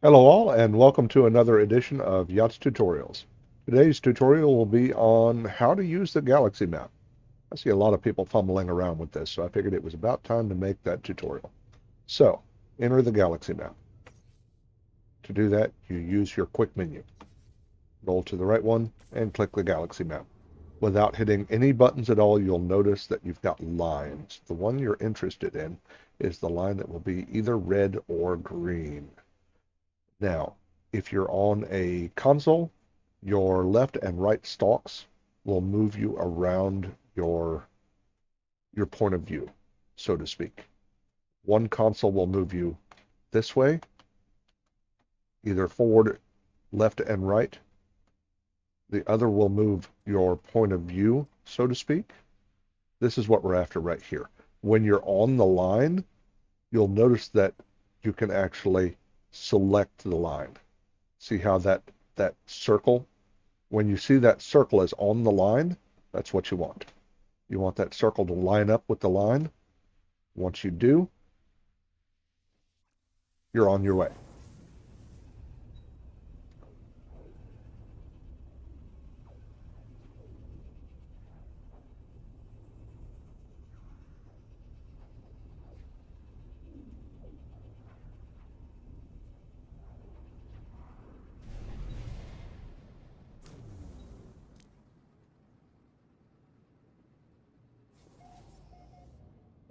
Hello all, and welcome to another edition of Yachts Tutorials. Today's tutorial will be on how to use the galaxy map. I see a lot of people fumbling around with this, so I figured it was about time to make that tutorial. So, enter the galaxy map. To do that, you use your quick menu. Roll to the right one and click the galaxy map. Without hitting any buttons at all, you'll notice that you've got lines. The one you're interested in is the line that will be either red or green. Now, if you're on a console, your left and right stalks will move you around your point of view, so to speak. One console will move you this way, either forward, left, and right. The other will move your point of view, so to speak. This is what we're after right here. When you're on the line, you'll notice that you can actually select the line. See how that circle, when you see that circle is on the line, that's what you want. You want that circle to line up with the line. Once you do, you're on your way.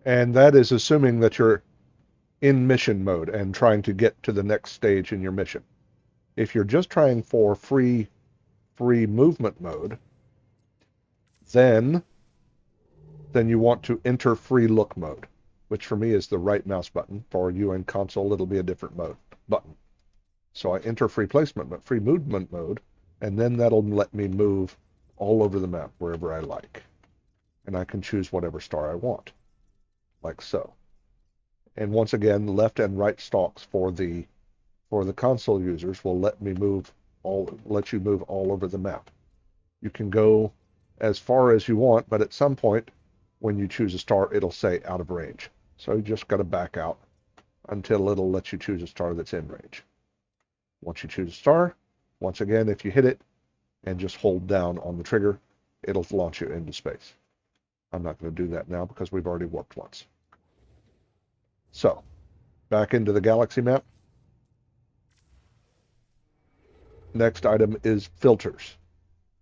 And that is assuming that you're in mission mode and trying to get to the next stage in your mission. If you're just trying for free movement mode, then you want to enter free look mode, which for me is the right mouse button. For you in console, it'll be a different mode button. So I enter free placement, free movement mode, and then that'll let me move all over the map wherever I like. And I can choose whatever star I want, like so. And once again, left and right stalks for the console users will let you move all over the map. You can go as far as you want, but at some point when you choose a star, it'll say out of range. So you just got to back out until it'll let you choose a star that's in range. Once you choose a star, once again, if you hit it and just hold down on the trigger, it'll launch you into space. I'm not going to do that now because we've already warped once. So, back into the galaxy map. Next item is filters.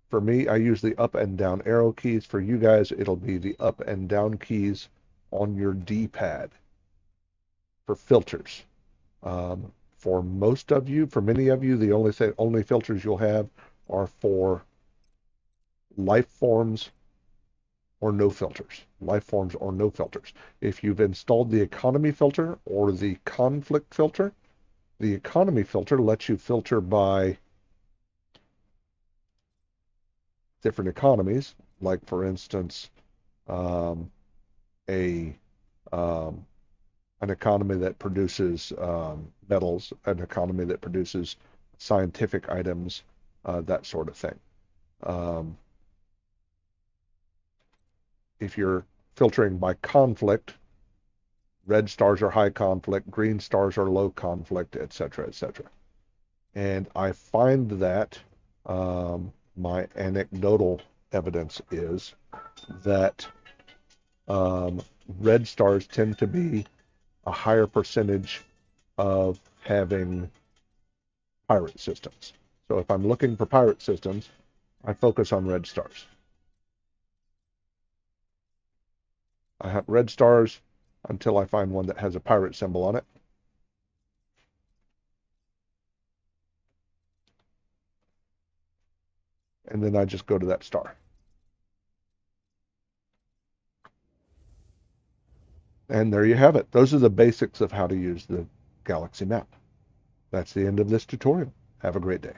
For me, I use the up and down arrow keys. For you guys, it'll be the up and down keys on your D-pad for filters. For many of you, the only filters you'll have are for life forms or no filters. Life forms or no filters. If you've installed the economy filter or the conflict filter, the economy filter lets you filter by different economies, like for instance, a an economy that produces metals, an economy that produces scientific items, that sort of thing. Um, if you're filtering by conflict, red stars are high conflict, green stars are low conflict, etc., etc. And I find that my anecdotal evidence is that um, red stars tend to be a higher percentage of having pirate systems. So if I'm looking for pirate systems, I focus on red stars. I have red stars until I find one that has a pirate symbol on it. And then I just go to that star. And there you have it. Those are the basics of how to use the Galaxy map. That's the end of this tutorial. Have a great day.